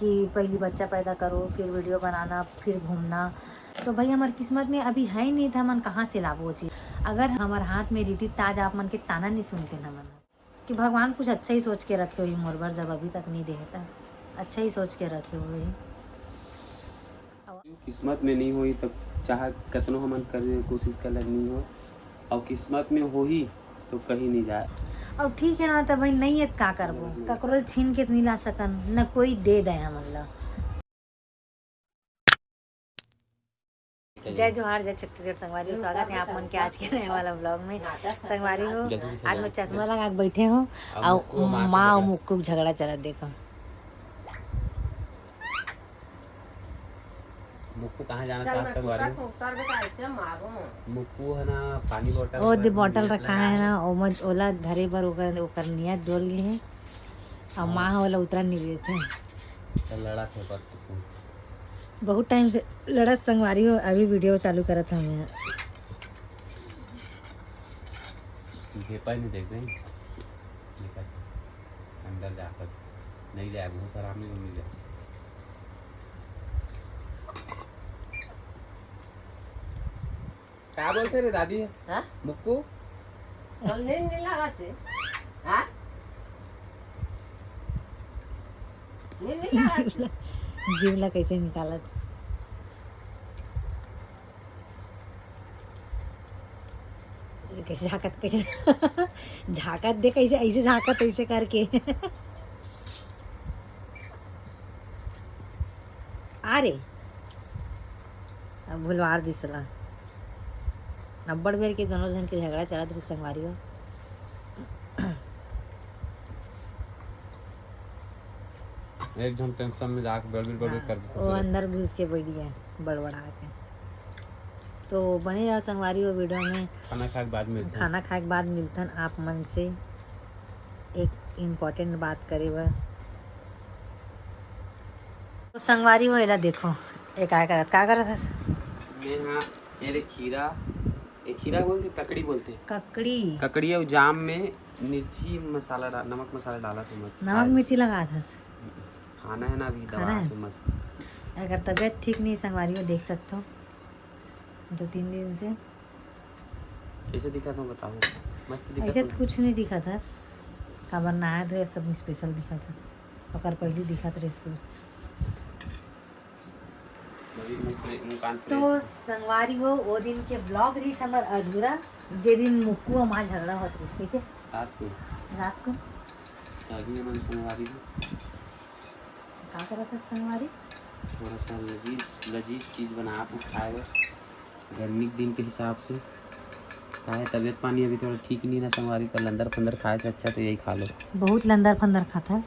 कि पहली बच्चा पैदा करो, फिर वीडियो बनाना, फिर घूमना। तो भाई हमारी किस्मत में अभी है ही नहीं था, मन कहाँ से लाभ वो चीज़। अगर हमारे हाथ में रीति ताज आप मन के ताना नहीं सुनते ना मन कि भगवान कुछ अच्छा ही सोच के रखे हुई मोर बार, जब अभी तक नहीं देता अच्छा ही सोच के रखे हुए। किस्मत में नहीं हुई तब चाह कतनो हमन करे कोशिश कर नहीं हो, और किस्मत में हो ही तो कहीं नहीं जाए। अब ठीक है ना, तो भाई नहीं है का करबो, ककरोल छीन के नहीं ला सकन, न कोई दे दे हमला। जय जोहार, जय छत्तीसगढ़ संगवारी हो। स्वागत है आप मन के आज के नए वाला ब्लॉग में। संगवारी हो, आज मैं चश्मा लगा के बैठे हो और माँ और मुक्कू झगड़ा चला। देखो मुक्कू कहाँ जाना चाहता संगवारी? मुक्कू है ना पानी बोतल, वो दी बॉटल रखा है ना, ओला धरे पर ओकर नियत डोल गई है और माँ वाला उतरा नहीं देते। लड़ा थे बस बहुत टाइम से लड़त संगवारी हो, अभी वीडियो चालू करत हमें। पेपर नहीं देख रहे अंदर जाकर नहीं जाए, बहुत आराम नहीं जाए। क्या बोलते रे दादी? हाँ मुक्कू नहीं लगाते। हाँ नहीं लगाते। जीवला कैसे निकालत, कैसे झाकत, कैसे झाकत दे, कैसे ऐसे झाकत ऐसे करके। अरे अब भूलवार दिसला नब्बड़ बेर के दोनों जन के झगड़ा चलत रही संगवारी हो। एक जन टेंशन में जाके बड़बड़ कर वो अंदर घुस के बैठ गए बड़बड़ा के। तो बने रहो संगवारी हो वीडियो में। खाना खाए के बाद मिलते, खाना खाए के बाद मिलतन आप मन से एक इम्पोर्टेंट बात करे बा। तो संगवारी हो एला देखो एक का करत है मैं हाँ ये खीरा, एक खीरा बोलते ककड़ी बोलते, ककड़ी और जाम में मिर्ची मसाला नमक मसाला डाला था मस्त। नमक मिर्ची लगा था। खाना है ना अभी, दवा है मस्त। अगर तबीयत ठीक नहीं संगवारी हो देख सकते हो 2-3 दिन से कैसे दिखा था बताओ? मस्त दिखा ऐसे तो कुछ नहीं दिखा था, खबर नहाया धोए सब स्पेशल दिखा था। ओकर पहले दिखा था सुस्त। तो संगवारी हो वो दिन के ब्लॉग रही समर अधूरा, जे दिन मुक्कू और माँ झगड़ा होत रही। कैसे रात को अभी मन संगवारी का करत है संगवारी, थोड़ा सा लजीज चीज़ बना आप खाएगा गर्मी के दिन के हिसाब से। का है तबीयत पानी अभी थोड़ा ठीक नहीं ना संगवारी, तो लंदर फंदर खाए से अच्छा तो यही खा लो। बहुत लंदर फंदर खाता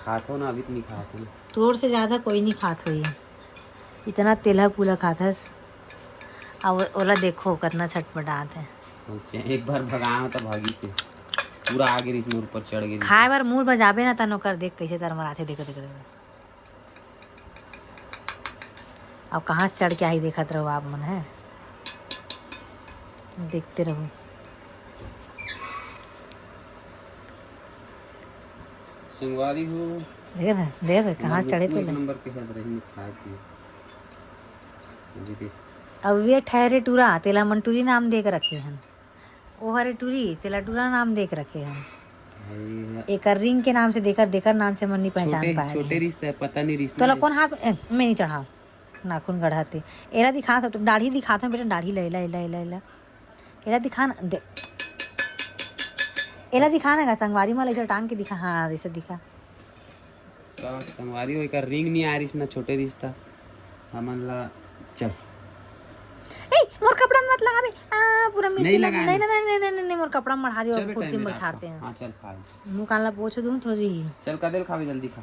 खाते हो ना, अभी तो नहीं खाते। तोड़ से ज़्यादा कोई नहीं खात हुई, इतना तेला पुला खाता। और ओला देखो कितना छटपटात है। एक बार भगाया तो भागी से पूरा आगे इसमें ऊपर चढ़ गई। खाए बार मुँह बजाबे ना तनो कर देख कैसे तर मराथे। देखो देखो देखो अब कहाँ से चढ़ के आई देखत रहो आप मन है, देखते रहो। संगवारी हो देख कहाँ चढ़े थे नंबर के साथ रही खाए थी। अब वे ठहरे टूरा तेला मंटूरी नाम देख रखे हैं, ओ हरे टूरी तेला टूरा नाम देख रखे हैं। एक रिंग के नाम से देकर नाम से मन नहीं पहचान पाए। छोटे रिश्ते है, पता नहीं रिश्ता। तो कौन हाथ में नहीं चढ़ाओ, नाखून गढ़ाते एला दिखा तो दाढ़ी दिखाता बेटा, दाढ़ी ले ला एला दिखा ना दे, एला दिखा ना संगवारी में ऐसा टांग के दिखा। हाँ ऐसे दिखा संगवारी हो, एक रिंग नहीं आ रही ना, छोटे रिश्ता हमन ला। चल मोर कपड़ा मत लगा बे, पूरा मिर्ची नहीं लगा। नहीं मोर कपड़ा में मढ़ा दियो, कुर्सी में बैठाते हैं। हां चल खा, मुंह कान ला पोछ दूं तो जी। चल कदेल खावे जल्दी खा।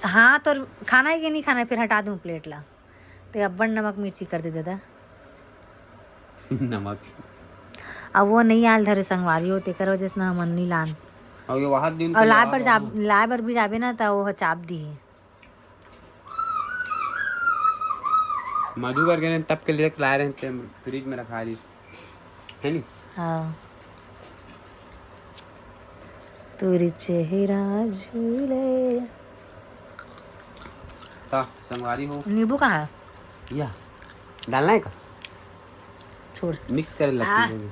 हाँ तो खाना है कि नहीं खाना है, फिर हटा दूं प्लेट ला। तो अब्बड़ नमक मिर्ची कर दे दादा। नमक अब वो नहीं आल धरे संगवारी हो, तेकर वजह से ना मन नहीं लान। और ये वहां दिन और लाए पर भी जाबे ना तो वो चाप दी है। मधु करके तब के लिए ला रहे थे, फ्रिज में रखा रही है नहीं। हाँ तुरी चेहरा झूले तो संगवारी हो नींबू कहाँ है? या डालना है का छोड़। मिक्स करे लगती है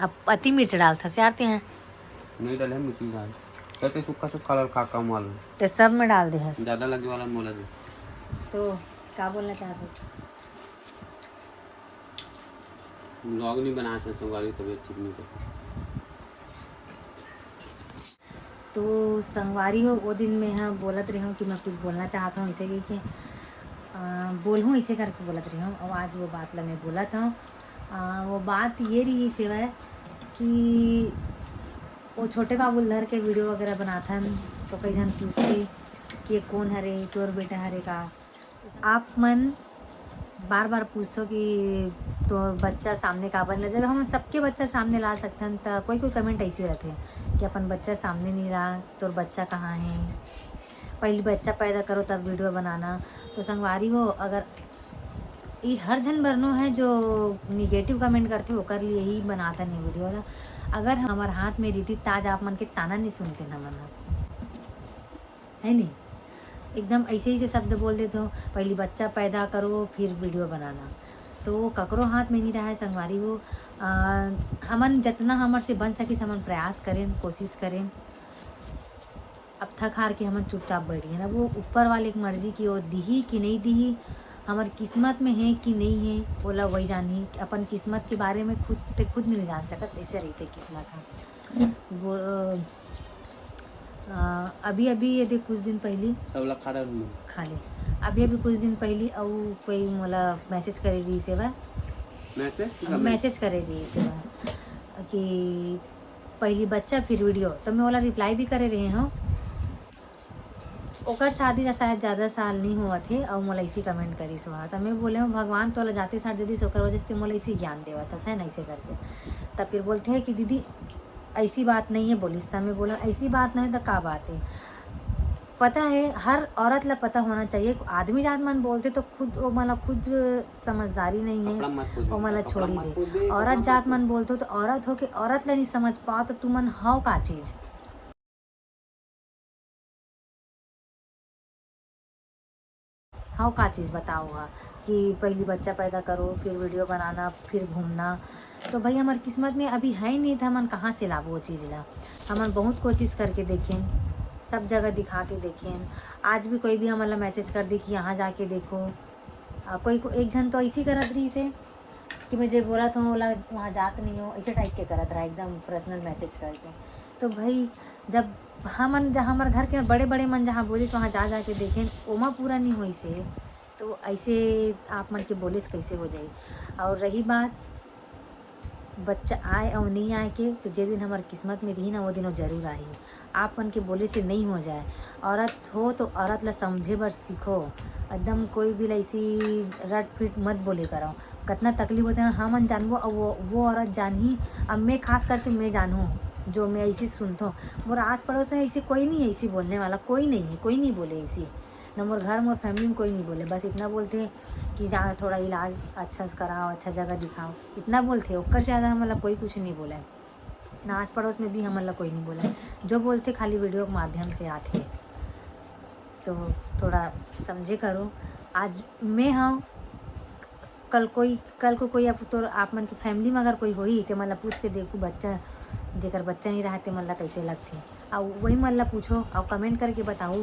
अब अति मिर्च डालता से आते हैं नहीं डाले मिर्ची डाल कहते सूखा सूखा कलर खा कम वाला तो सब में डाल दे है। ज़्यादा लगे वाला मोला दे तो क्या बोलना चाहते? व्लॉग नहीं बना थे संगवारी तबीयत ठीक नहीं कर तो संगवारी हो वो दिन में हाँ बोलत रही हूँ कि मैं कुछ बोलना चाहता हूँ इसे कि बोलूँ इसे करके बोलत रही हूँ। और आज वो बात ला मैं बोला था। वो बात ये रही सेवा है कि वो छोटे बाबुलधर के वीडियो वगैरह बनाथन तो कई जन पूछते कि ये कौन हरे तोर बेटा हरे का। आप मन बार बार पूछो कि तो बच्चा सामने का बन जब हम सबके बच्चा सामने ला सकते तो कोई कोई कमेंट ऐसे रहते हैं कि अपन बच्चा सामने नहीं रहा तो बच्चा कहाँ है, पहले बच्चा पैदा करो तब वीडियो बनाना। तो संगवारी हो अगर ये हर जन बरनो है जो निगेटिव कमेंट करते हो कर लिए ही बनाता नहीं वीडियो ना। अगर हमारे हाथ में रीति ताज आप मन के ताना नहीं सुनते ना मन है नहीं एकदम ऐसे ही से शब्द बोल देते हो पहले बच्चा पैदा करो फिर वीडियो बनाना। तो ककरो हाथ में नहीं रहा है संगवारी हो। हमन जितना हमार से बन सके हमन प्रयास करें कोशिश करें। अब थक हार के हमन चुपचाप बैठिए ना वो ऊपर वाले की मर्जी की वो दी कि नहीं दी हमारी किस्मत में है कि नहीं है बोला वही जानी। अपन किस्मत के बारे में खुद नहीं जान सकत ऐसे रहते किस्मत है वो। अभी ये देख कुछ दिन पहले सब खा ले अभी कुछ दिन पहले और कोई मोला मैसेज करे रही सेवा मैसेज करे रही सेवा कि पहली बच्चा फिर वीडियो तो मैं वाला रिप्लाई भी करे रहे हूँ। ओकर शादी शायद ज़्यादा साल नहीं हुआ थे और मोला इसी कमेंट करी सुहा तो मैं बोले हूँ भगवान तो जाते साथ दीदी से वजह से मोला इसी ज्ञान देवा था सह ऐसे करके। तब फिर बोलते हैं कि दीदी ऐसी बात नहीं है बोलिस था। मैं बोला ऐसी बात नहीं तो क्या बात है पता है हर औरत ला पता होना चाहिए। आदमी जात मन बोलते तो खुद वो मतलब खुद समझदारी नहीं है वो मतलब छोड़ी दे। औरत जात मन बोलते तो औरत हो के औरत ला नहीं समझ पाओ तो तुमन हाउ का चीज़ हाँ का चीज़ बताओ हा कि पहली बच्चा पैदा करो फिर वीडियो बनाना फिर घूमना। तो भाई हमारी किस्मत में अभी है ही नहीं था हमन कहाँ से लाभ वो चीज़ ला। हमन बहुत कोशिश करके देखें सब जगह दिखा के देखें। आज भी कोई भी हमारा मैसेज कर दी कि यहाँ जाके देखो। कोई को एक जन तो ऐसी करत रही से कि मुझे बोला था बोला वहाँ जात नहीं हो ऐसे टाइप के करत रहा एकदम पर्सनल मैसेज करके। तो भाई जब हमन जहाँ हमारे घर के बड़े बड़े मन जहाँ बोलिस वहाँ जा के देखें ओमा पूरा नहीं हुई से तो ऐसे आप मन के बोलिस कैसे हो जाए। और रही बात बच्चा आए और नहीं आए के तो जिस दिन हमारी किस्मत में रही ना वो दिन वो जरूर आई। आप मन के बोले से नहीं हो जाए। औरत हो तो औरत ला समझे बर सीखो एकदम कोई भी ऐसी रट फिट मत बोले करो। कितना तकलीफ होता है हम जानबो और वो औरत जान ही। अब मैं खास करके मैं जानूँ जो मैं ऐसी सुनता हूँ मोर आस पड़ोस में ऐसी कोई नहीं ऐसी बोलने वाला कोई नहीं बोले ऐसी न मोर घर मोर फैमिली में कोई नहीं बोले। बस इतना बोलते हैं कि जहाँ थोड़ा इलाज अच्छा से कराओ अच्छा जगह दिखाओ इतना बोलते ओकर ज़्यादा हमारा कोई कुछ नहीं बोला है। ना आस पड़ोस में भी हमारा कोई नहीं बोला है। जो बोलते खाली वीडियो के माध्यम से आते तो थोड़ा समझे करो। आज मैं हाँ कल को कोई तो आप मन की फैमिली में अगर कोई होई तो मतलब पूछ के देखूँ बच्चा जेकर बच्चा नहीं रहते मतलब कैसे लगते और वही मतलब पूछो और कमेंट करके बताओ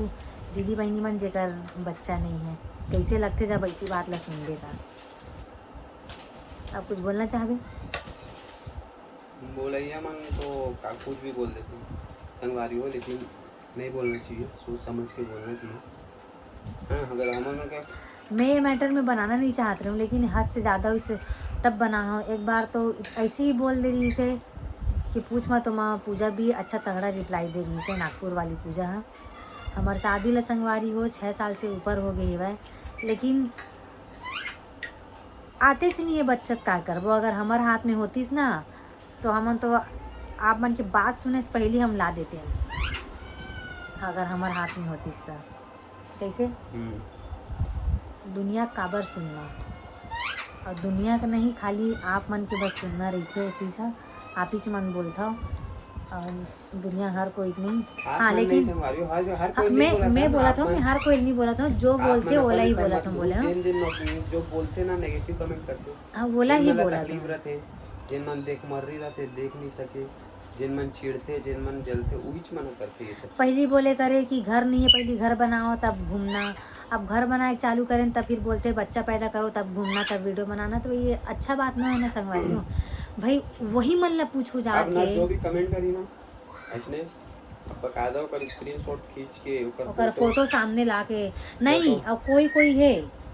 दीदी बहनी मन जेकर बच्चा नहीं है कैसे लगते जब ऐसी बात ला सुन देगा। आप कुछ बोलना चाहबे? बोलैया मन तो कुछ भी बोल देते संगवारी हो लेकिन नहीं बोलना चाहिए सोच समझ के बोलना चाहिए। हाँ अगर हम क्या मैं मैटर में बनाना नहीं चाहती हूँ लेकिन हद से ज़्यादा इसे तब बना हूँ। एक बार तो ऐसे ही बोल दे रही इसे कि पूछ मत तो माँ पूजा भी अच्छा तगड़ा रिप्लाई दे रही से नागपुर वाली पूजा है। हमारे शादी ला संगवारी हो 6 साल से ऊपर हो गई है लेकिन आते नहीं है बच्चत का करबो। अगर हमारे हाथ में होतीस ना तो हमन तो आप मन की बात सुने से पहले हम ला देते हैं। अगर हमारे हाथ में होतीस तो कैसे दुनिया काबर सुनना और दुनिया का नहीं खाली आप मन के बस सुनना रही थे वो चीज़ है। आप ही मन बोलता हो दुनिया हर कोई नहीं। आप हाँ मन नहीं लेकिन संगवारी हो, हर कोई नहीं बोला मैं था बोला आप था, मैं मन- हर कोई नहीं बोला था, जो आप बोलते मन ओला ही अपन बोला मत था, लो। बोले हाँ जो बोलते ना नेगेटिव कमेंट करते, हाँ बोला जिन ही मन बोला तकलीफ था। रहते, जिन मन देख मर्री रहते देख नहीं सके, जिन मन चिढ़ते, जिन मन जलते, उहीच मन करते ये सब। पहली बोले करे कि घर नहीं है, पहले घर बनाओ तब घूमना। अब घर बनाए चालू करें तब फिर बोलते बच्चा पैदा करो तब घूमना तब वीडियो बनाना, तो ये अच्छा बात ना है ना संगवारी हो भाई। वही मन ला पूछो अब जाके ना जो भी कमेंट करी ना ऐसने, अब बकायदा ओकर स्क्रीनशॉट खींच के ओकर फोटो सामने ला के नहीं। फोटो अब कोई कोई है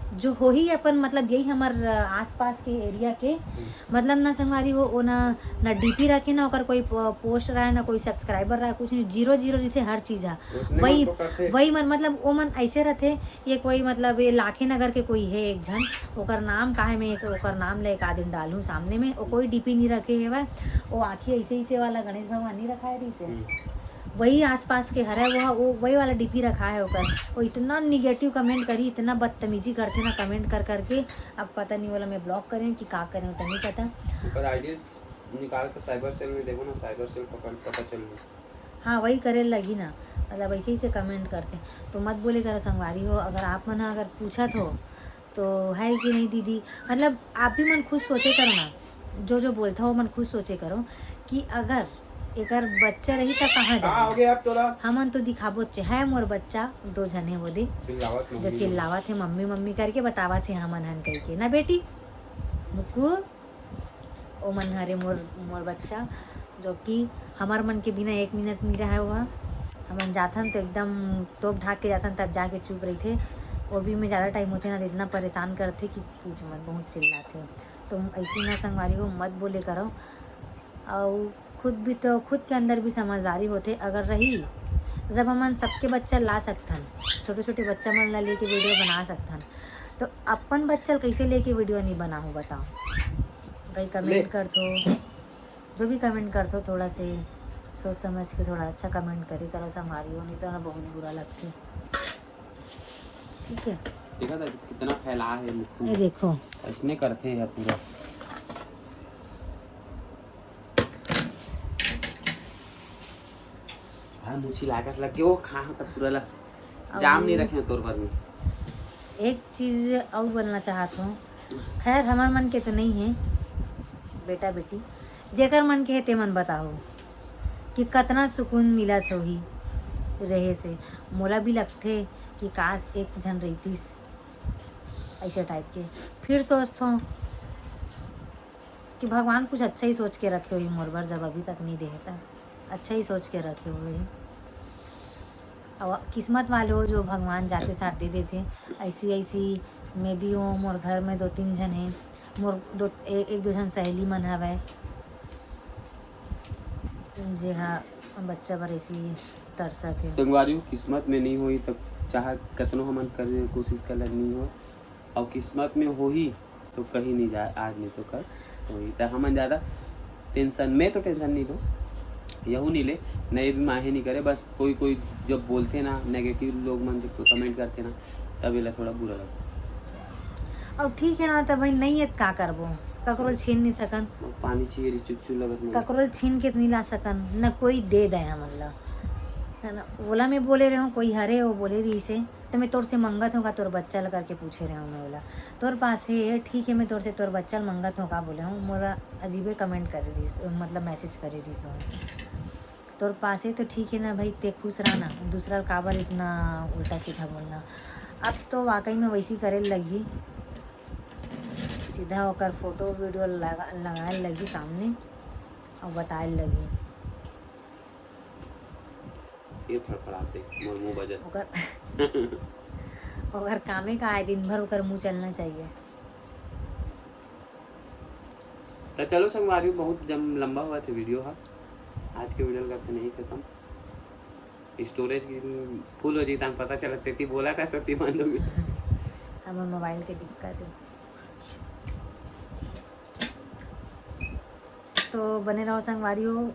जो हो ही अपन मतलब यही हमार आसपास के एरिया के मतलब ना संगवारी हो, वो ना डीपी रखे ना ओकर कोई पोस्ट रहा है ना कोई सब्सक्राइबर रहा है, कुछ नहीं, जीरो जीरो रहते हर चीज़ है। उसने वही मन तो करते वही मन मतलब वो मन ऐसे रहते। ये कोई मतलब ये लाखे नगर के कोई है एक जन, ओकर नाम काहे में ओकर नाम ले एक आदमी डालूँ सामने में, वो कोई डीपी नहीं रखे है वह, वो आँखी ऐसे ऐसे वाला गणेश भगवान नहीं रखा है इसे, वही आसपास के हरा वो वही वाला डीपी रखा है ओकर। वो इतना निगेटिव कमेंट करी, इतना बदतमीजी करते ना कमेंट कर करके, अब पता नहीं बोला मैं ब्लॉक करें कि का करें तो नहीं पता। ऊपर आईडी निकाल के साइबर सेल में देखो ना, साइबर सेल पता चल गई। हाँ वही करे लगी ना, मतलब ऐसे ही से कमेंट करते। तो मत बोले करो संगवारी हो, अगर आप मन अगर पूछा तो है कि नहीं दीदी, मतलब आप भी मन खुद सोचे करो ना, जो बोलता हो मन खुद सोचे करो कि अगर एकर बच्चा रही तो कहाँ हो जाए। गया अब तोला हमन तो दिखाबो है मोर बच्चा, 2 जन है वो दे चिल्लावत जो मम्मी चिल्लावत है मम्मी मम्मी करके बतावा थे हमन हन कह के ना बेटी मुक्कू, ओ मन हरे मोर बच्चा जो कि हमार मन के बिना 1 मिनट नहीं रहा हुआ। हमन जाथन तो एकदम तोप ढाक के जाथन तब जाके चुप रही थे, वो भी में ज़्यादा टाइम होते ना तो इतना परेशान करते कि पूछ मत, बहुत चिल्लाते। तो ऐसी ना संगवारी हो मत बोले करो, और खुद भी तो खुद के अंदर भी समझदारी होते अगर रही, जब हमन सबके बच्चा ला सकथन, छोटे छोटे बच्चा मन ला लेके वीडियो बना सकथन, तो अपन बच्चा कैसे लेके वीडियो नहीं बनाऊँ बताओ भाई। कमेंट कर दो, जो भी कमेंट कर दो थोड़ा से सोच समझ के थोड़ा अच्छा कमेंट करी करो संभारी हो, नहीं तो ना बहुत बुरा लगता है। ठीक है, देखा था कितना फैला है ये देखो ऐसने करते हैं पूरा। हाँ मुछी लागस लग के वो खा तब पूरा ला जाम नहीं रखे तोर पर में। एक चीज़ और बोलना चाहता हूँ, खैर हमार मन के तो नहीं है बेटा बेटी, जेकर मन के है ते मन बताओ कि कितना सुकून मिला तो ही रहे से। मोला भी लगते कि काश एक जन रहतीस ऐसे टाइप के। फिर सोचता हूँ कि भगवान कुछ अच्छा ही सोच के रखे हुई मोर बर, जब अभी तक नहीं देता अच्छा ही सोच के रखे हुए। और किस्मत वाले हो जो भगवान जाते साथ दे देते। ऐसी मैं भी हूँ, मोर घर में 2-3 जन हैं, मोर एक दो जन सहेली मन हवे जी हाँ बच्चा बर ऐसी तरसत है। संगवारी किस्मत में नहीं हुई तब चाहे कतनो हमन करे कोशिश कर नहीं हो, और किस्मत में हो ही तो कहीं नहीं जाए, आज नहीं तो कल वही। तो हमन ज़्यादा टेंशन में तो टेंशन नहीं लो, यहू नहीं ले नहीं भी माहे नहीं करे। बस कोई जब बोलते ना नेगेटिव लोग मन जब कमेंट करते ना तब ये थोड़ा बुरा लगता। और ठीक है ना, तब भाई नहीं है का करबो, ककरोल छीन नहीं सकन, पानी चाहिए चुच्चू लगत मुझे। ककरोल छीन के नहीं ला सकन, न कोई दे दे मतलब है ना। बोला मैं बोले रहे हूँ कोई हरे वो बोले रही से तो मैं तोर से मंगत हूँ का तोर बच्चा ल करके पूछे रहे हूँ। मैं बोला तोर पास है ठीक है, मैं तोर से तोर बच्चा मंगत हूँ का बोले हूँ। मोरा अजीबे कमेंट करे रही मतलब मैसेज करे रही सो तोर पास है तो ठीक है ना भाई, ते खुश रहा ना, दूसरा काबर इतना उल्टा सीधा बोलना। अब तो वाकई में वैसी करे लगी, सीधा होकर फोटो वीडियो लगाए लगी सामने और बताए लगी ये फड़फड़ाते मोर मुंह बजत ओकर कामे का आए दिन भर ओकर मुँह चलना चाहिए। तो चलो संगवारी बहुत जब लंबा हुआ था वीडियो हा, आज के वीडियो करते नहीं खत्म, स्टोरेज की फुल हो जी तंग पता चला तेती बोला था सती बंद हो गई। हमारे मोबाइल के दिक्कत है। तो बने रहो संगवारी हो।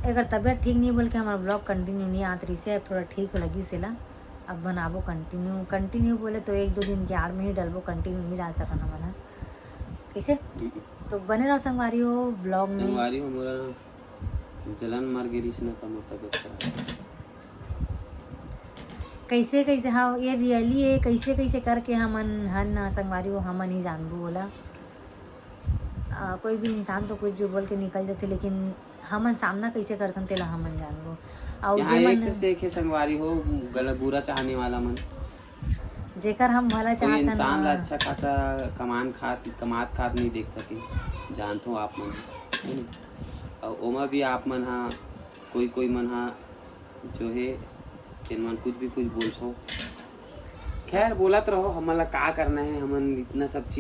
अगर तबीयत ठीक नहीं बोल के हमारा ब्लॉग कंटिन्यू नहीं आत रही से, अब थोड़ा ठीक लगी सिला, अब बनाबो कंटिन्यू बोले तो 1-2 दिन के आड़ में ही डलबो, कंटिन्यू नहीं डाल सकन हमारा कैसे। तो बने रहो संगवारी हो ब्लॉग में। संगवारी हो मोरा जलन मर गिरीश न का मोर तबियत खराब। कैसे कैसे हाँ ये रियली है, कैसे कैसे करके हमन हन संगवारी हो हमन ही जानबू बोला। कोई भी इंसान तो कुछ भी बोल के निकल जाते, लेकिन हमन सामना कैसे करथन तेला हमन जानबो। और यहाँ एक से एक है संगवारी हो गलत बुरा चाहने वाला मन, जेकर हम भला कोई चाहतन इंसान ला अच्छा खासा कमात खात नहीं देख सके, जानते हो आप मन। और ओमा भी आप मन हा कोई मन हा जो है तेन मन कुछ भी कुछ बोलते हो। खैर बोलत रहो, हमन ला का करना है, हमन इतना सब चीज